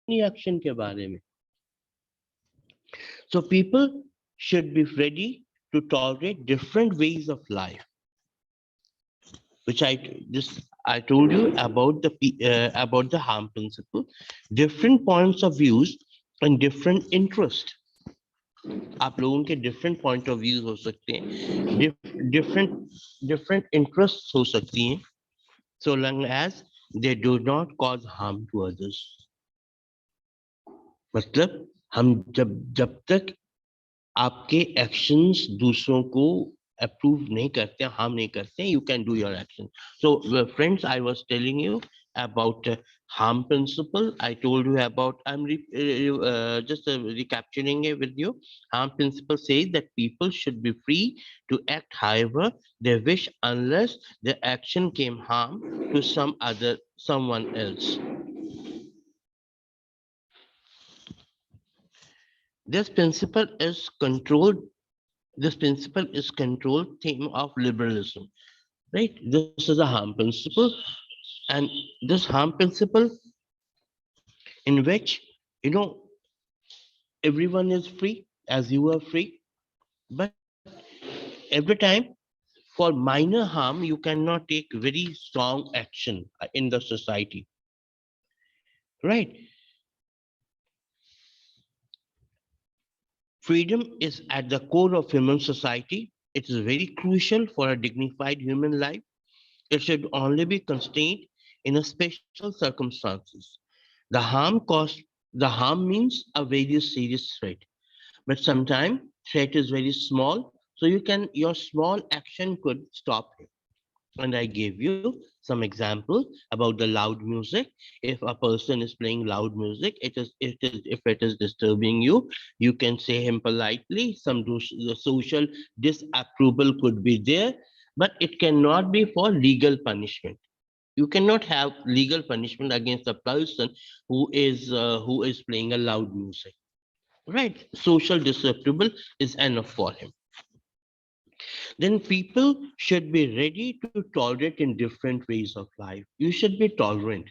action के बारे में. So people should be ready to tolerate different ways of life, which I told you about about the harm principle, different points of views and different interest. आप लोगों के different point of views हो सकते हैं, different interests हो सकती हैं, so long as they do not cause harm to others. मतलब हम जब जब तक आपके एक्शंस दूसरों को अप्रूव नहीं करते, हार्म नहीं करते, you can do your action. So friends, I was telling you about harm principle. I told you about, just recapturing it with you. Harm principle says that people should be free to act however they wish unless their action came harm to someone else. This principle is controlled. This principle is controlled theme of liberalism, right? This is a harm principle, and this harm principle in which, you know, everyone is free as you are free, but every time for minor harm you cannot take very strong action in the society, right? Freedom is at the core of human society. It is very crucial for a dignified human life. It should only be constrained in a special circumstances. The harm caused, the harm means a very serious threat, but sometimes threat is very small, so your small action could stop it. And I gave you some example about the loud music. If a person is playing loud music, it is if it is disturbing you, you can say him politely. The social disapproval could be there, but it cannot be for legal punishment. You cannot have legal punishment against a person who is playing a loud music, right? Social disapproval is enough for him. Then people should be ready to tolerate in different ways of life. You should be tolerant.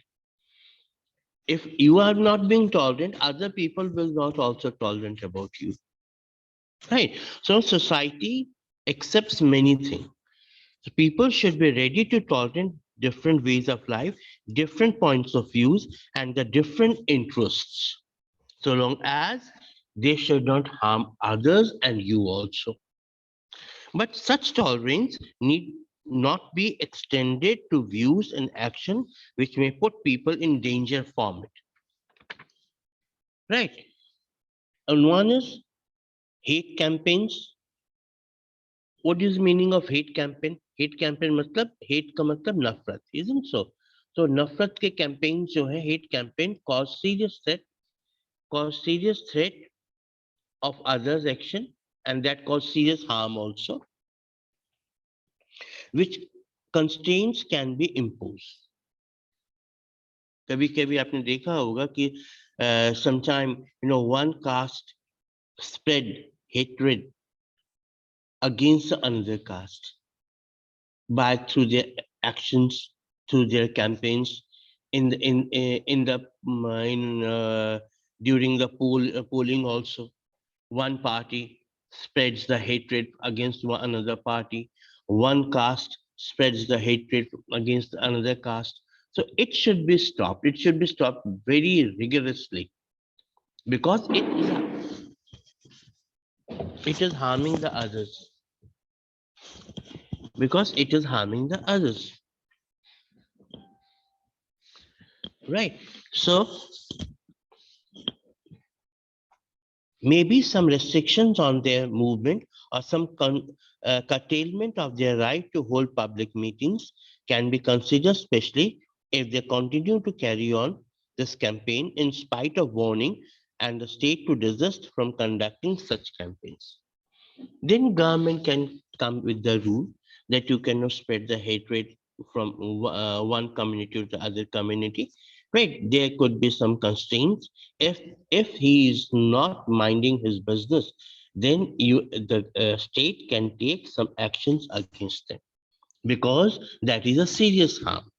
If you are not being tolerant, other people will not also tolerant about you, right? So society accepts many things. So people should be ready to tolerate different ways of life, different points of views, and the different interests, so long as they should not harm others and you also. But such tolerance need not be extended to views and action which may put people in danger from it. Right. And one is hate campaigns. What is the meaning of hate campaign? Hate campaign मतलब hate का मतलब नफरत, isn't so? So नफरत के campaigns जो है, hate campaign cause serious threat of others' action, and that cause serious harm also, which constraints can be imposed. कभी कभी आपने देखा होगा कि sometime, you know, one caste spread hatred against another caste by through their actions, through their campaigns, in the in during the polling also. One party spreads the hatred against one another party. One caste spreads the hatred against another caste. So it should be stopped. It should be stopped very rigorously because it is harming the others. Because it is harming the others. Right. So maybe some restrictions on their movement or some curtailment of their right to hold public meetings can be considered, especially if they continue to carry on this campaign in spite of warning and the state to desist from conducting such campaigns. Then government can come with the rule that you cannot spread the hatred from one community to the other community. Right? There could be some constraints. If he is not minding his business, then the state can take some actions against them because that is a serious harm.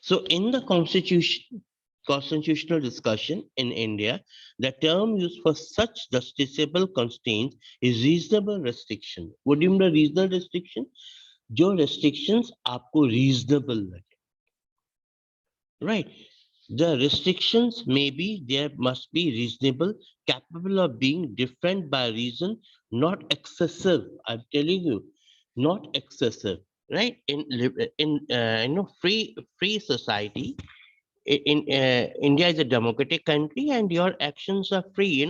So, in the constitutional discussion in India, the term used for such justiciable constraints is reasonable restriction. What do you mean by reasonable restriction? जो restrictions आपको reasonable लगे, right? The restrictions may be there must be reasonable, capable of being different by reason, not excessive. I'm telling you, not excessive, right? In free society, in India is a democratic country, and your actions are free.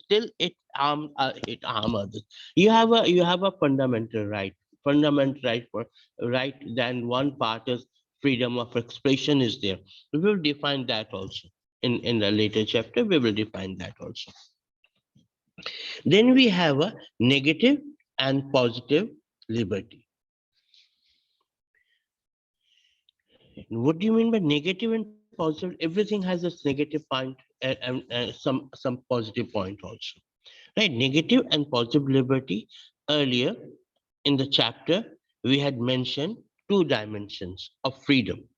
Still it harm others. You have a fundamental right for right. Then one part is freedom of expression is there. We will define that also in the later chapter. We will define that also. Then we have a negative and positive liberty. What do you mean by negative and positive? Everything has its negative point and some positive point also. Right? Negative and positive liberty. Earlier in the chapter, we had mentioned two dimensions of freedom.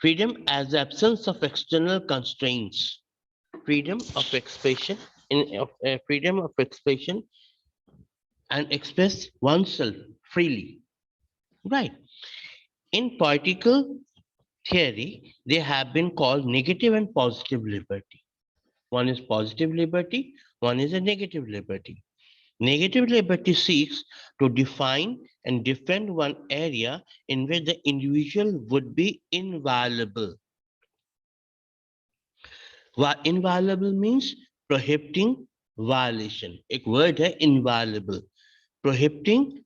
Freedom as the absence of external constraints. Freedom of expression freedom of expression and express oneself freely. Right. In political theory, they have been called negative and positive liberty. One is positive liberty, one is a negative liberty. Negative liberty seeks to define and defend one area in which the individual would be inviolable. Inviolable means prohibiting violation. एक word है inviolable. Prohibiting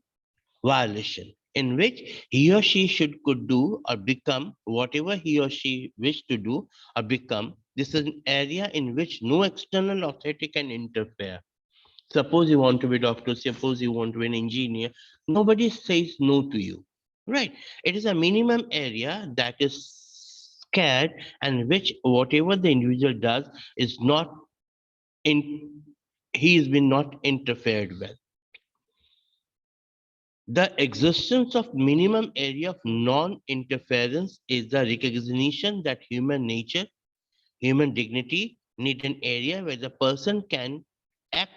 violation in which he or she should could do or become whatever he or she wish to do or become. This is an area in which no external authority can interfere. Suppose you want to be a doctor, suppose you want to be an engineer, nobody says no to you. Right? It is a minimum area that is scared and which whatever the individual does is not in he has been not interfered with. The existence of minimum area of non-interference is the recognition that human nature, human dignity need an area where the person can act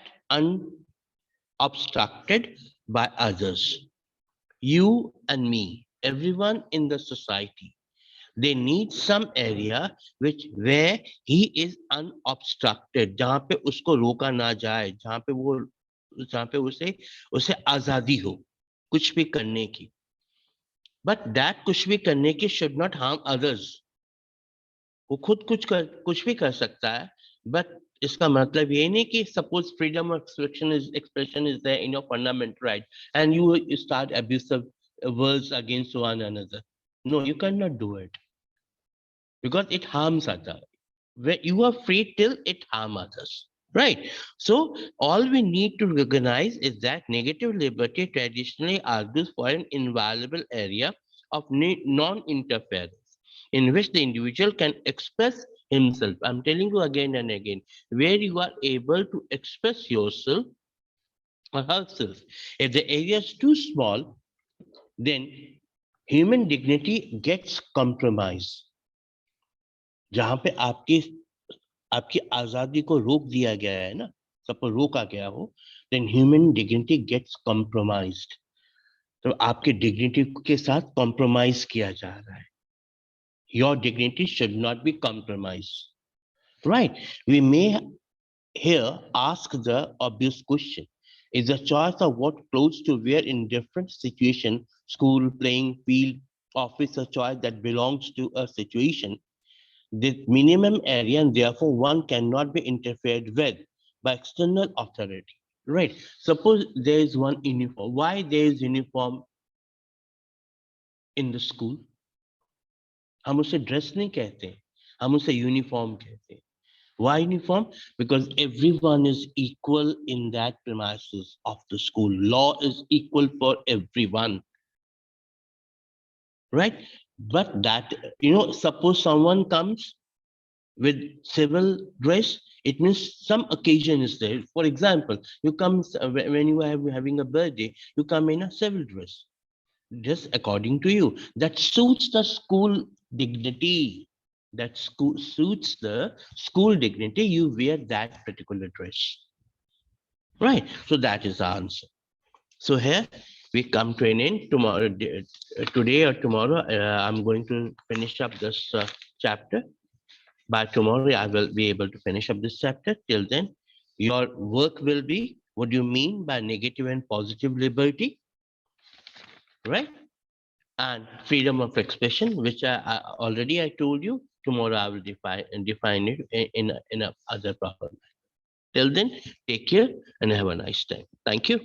unobstructed by others. You and me, everyone in the society, they need some area which where he is unobstructed, जहाँ पे उसको रोका ना जाए, जहाँ पे उसे उसे आजादी हो कुछ भी करने की. But that कुछ भी करने की should not harm others. वो खुद कुछ भी कर सकता है, but इसका मतलब ये नहीं कि suppose freedom of expression is there in your fundamental right and you start abusive words against one another. No, you cannot do it because it harms others. Where you are free till it harm others. Right. So all we need to recognize is that negative liberty traditionally argues for an inviolable area of non-interference in which the individual can express himself. I'm telling you again and again, where you are able to express yourself or herself. If the area is too small, then human dignity gets compromised. जहां पे आपकी आजादी को रोक दिया गया है ना, सपोज रोका गया हो, then human dignity gets compromised. तो आपकी डिग्निटी के साथ कॉम्प्रोमाइज किया जा रहा है. Your dignity should not be compromise. Right. We may here ask the obvious question: is the choice of what clothes to wear in different situation, school, playing field, office, a choice that belongs to a situation, this minimum area, and therefore one cannot be interfered with by external authority. Right. Suppose there is one uniform. Why there is uniform in the school? हम उसे dress नहीं कहते, हम उसे uniform कहते हैं. Why uniform? Because everyone is equal in that premises of the school. Law is equal for everyone. Right? But that, suppose someone comes with civil dress, it means some occasion is there. For example, you come when you are having a birthday, you come in a civil dress. just according to you. That suits the school dignity. That school suits the school dignity. You wear that particular dress. Right. So that is the answer. So here we come to an end. Today or tomorrow, I'm going to finish up this chapter. By tomorrow, I will be able to finish up this chapter. Till then, your work will be what do you mean by negative and positive liberty, right? And freedom of expression, which I already I told you. Tomorrow, I will define it in a other proper. Till then, take care and have a nice time. Thank you.